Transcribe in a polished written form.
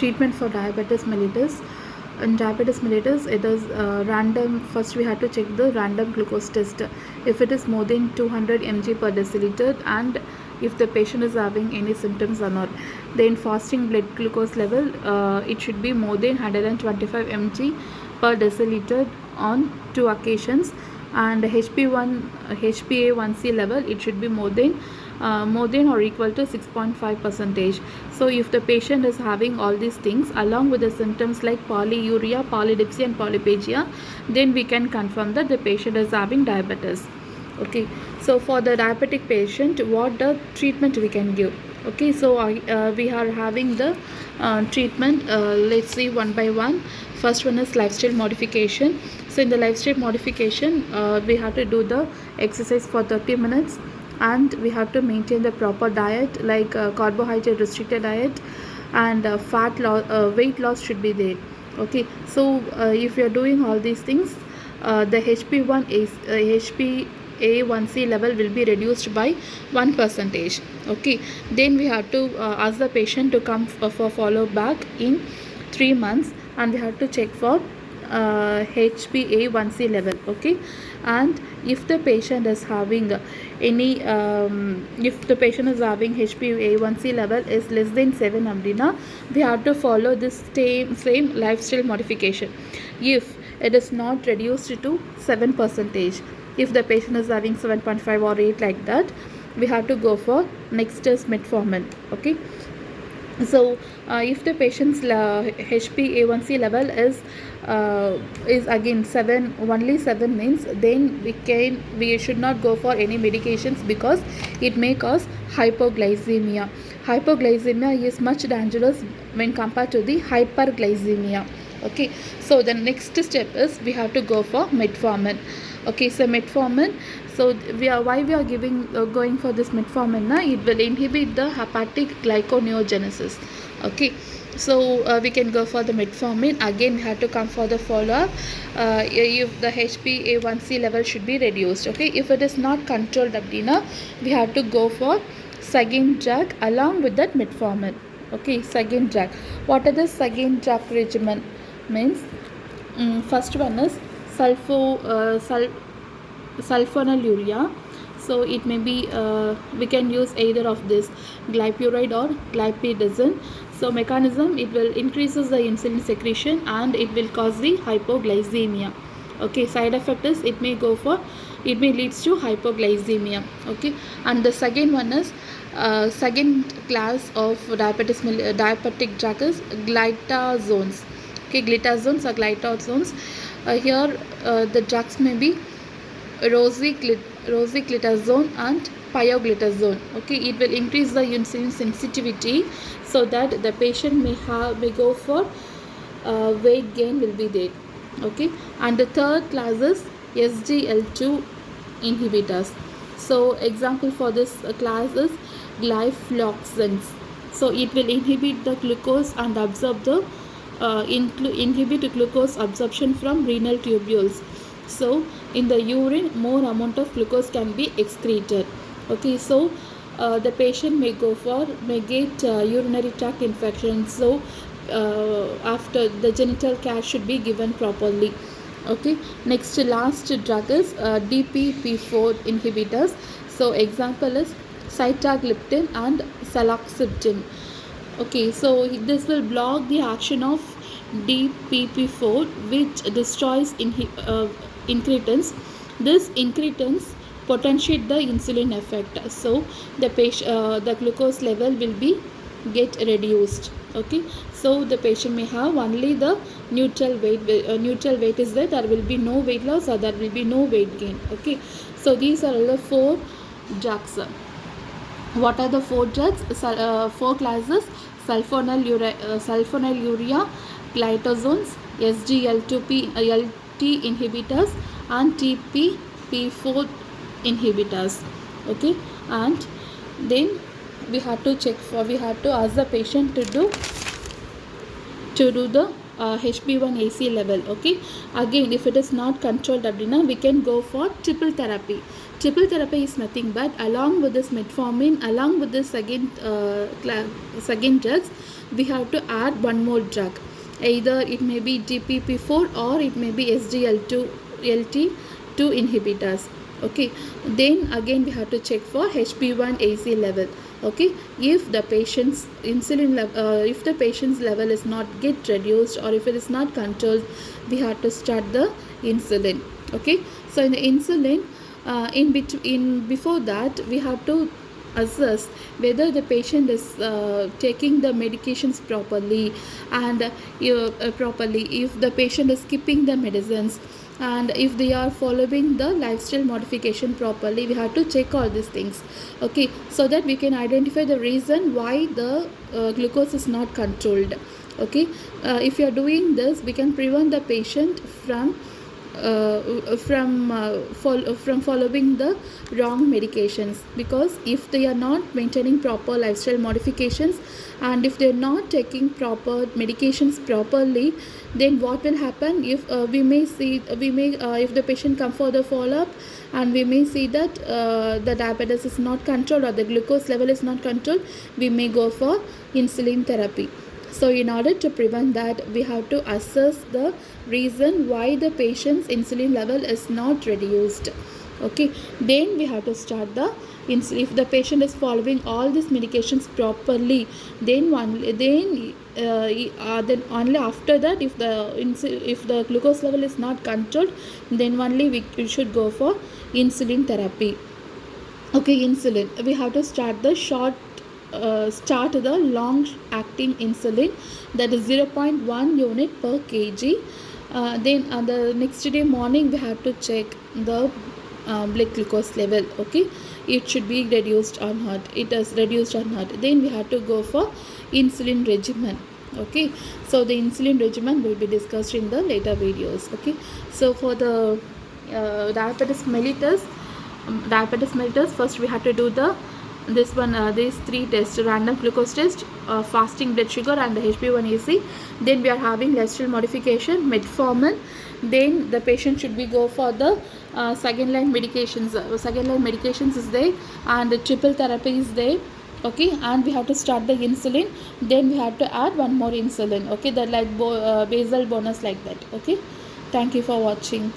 treatment for diabetes mellitus. In diabetes mellitus, it is random. First, we have to check the random glucose test. If it is more than 200 mg per deciliter, and if the patient is having any symptoms or not, then fasting blood glucose level, it should be more than 125 mg per deciliter on 2 occasions, and HbA1c level, it should be more than or equal to 6.5%. So if the patient is having all these things along with the symptoms like polyuria, polydipsia and polyphagia, then we can confirm that the patient is having diabetes. Okay, so for the diabetic patient, what the treatment we can give? Okay, so we are having the treatment. Let's see one by one. First one is lifestyle modification. So in the lifestyle modification, we have to do the exercise for 30 minutes, and we have to maintain the proper diet, like carbohydrate restricted diet, and weight loss should be there. Okay, so if you are doing all these things, the HbA1c level will be reduced by 1%. Okay, then we have to ask the patient to come for follow back in 3 months, and we have to check for HbA1c level. Okay, and if the patient is having any if the patient is having HbA1c level is less than 7 amrina, we have to follow this same lifestyle modification. If it is not reduced to 7%, if the patient is having 7.5 or 8 like that, we have to go for next is metformin. Okay, so if the patient's HbA1c level is again 7, only 7 means, then we should not go for any medications, because it may cause hypoglycemia. Hypoglycemia is much dangerous when compared to the hyperglycemia. Okay, so the next step is we have to go for metformin. Okay, so metformin, so why we are going for this metformin na, it will inhibit the hepatic glyconeogenesis. Okay, so we can go for the metformin. Again, we have to come for the follow-up. If the HbA1c level should be reduced. Okay, if it is not controlled abdina, we have to go for second drug along with that metformin. Okay, second drug. What are the second drug regimen means? First one is sulfonylurea. So it may be we can use either of this, glypuride or glipizide. So mechanism, it will increases the insulin secretion and it will cause the hypoglycemia. Okay, side effect is it may leads to hypoglycemia. Okay, and the second one is second class of diabetic drug is glitazones. Okay, glitazones or glitazones. Here the drugs may be rosiglitazone and pioglitazone. Okay, it will increase the insulin sensitivity, so that the patient may go for weight gain will be there. Okay, and the third class is SGLT2 inhibitors. So example for this class is gliflozins. So it will inhibit the glucose and absorb the inhibit glucose absorption from renal tubules. So in the urine, more amount of glucose can be excreted. Okay, so the patient may get urinary tract infection. So after the genital care should be given properly. Okay, next last drug is DPP4 inhibitors. So example is sitagliptin and celecoxib. Okay, so this will block the action of DPP4, which destroys incretins. This incretins potentiate the insulin effect, so the glucose level will be get reduced. Okay, so the patient may have only the neutral weight. Neutral weight is there will be no weight loss or there will be no weight gain. Okay, so these are all the 4 drugs. What are the 4 drugs? 4 classes: sulfonylurea, glitazones, SGLT2 inhibitors, and DPP4 inhibitors. Okay, and then we have to ask the patient to do the HB1AC level. Okay, again if it is not controlled அப்படின்னா we can go for triple therapy. Triple therapy is nothing but along with this metformin, along with this second drugs, we have to add one more drug. Either it may be DPP4 or it may be SGLT2 LT2 inhibitors. Okay, then again we have to check for HB1AC level. Okay, if the patient's if the patient's level is not get reduced or if it is not controlled, we have to start the insulin. Okay, so in the insulin, before that we have to assess whether the patient is taking the medications properly, and properly if the patient is skipping the medicines, and if they are following the lifestyle modification properly. We have to check all these things. Okay, so that we can identify the reason why the glucose is not controlled. Okay, if you are doing this, we can prevent the patient from following the wrong medications, because if they are not maintaining proper lifestyle modifications and if they are not taking proper medications properly, then what will happen? If if the patient come for the follow-up and we may see that the diabetes is not controlled or the glucose level is not controlled, we may go for insulin therapy. So in order to prevent that, we have to assess the reason why the patient's insulin level is not reduced. Okay, then we have to start the insulin. If the patient is following all these medications properly, then then only after that, if the glucose level is not controlled, then only we should go for insulin therapy. Okay, insulin, we have to start the start the long acting insulin, that is 0.1 unit per kg. Then on the next day morning we have to check the blood glucose level. Okay, it should be reduced or not, it is reduced or not. Then we have to go for insulin regimen. Okay, so the insulin regimen will be discussed in the later videos. Okay, so for the diabetes mellitus, first we have to do these three tests: random glucose test, fasting blood sugar, and the HB1AC. Then we are having lifestyle modification, metformin. Then the patient should be go for the second line medications. Is there, and the triple therapy is there. Okay, and we have to start the insulin. Then we have to add one more insulin. Okay, that like basal bonus like that. Okay, thank you for watching.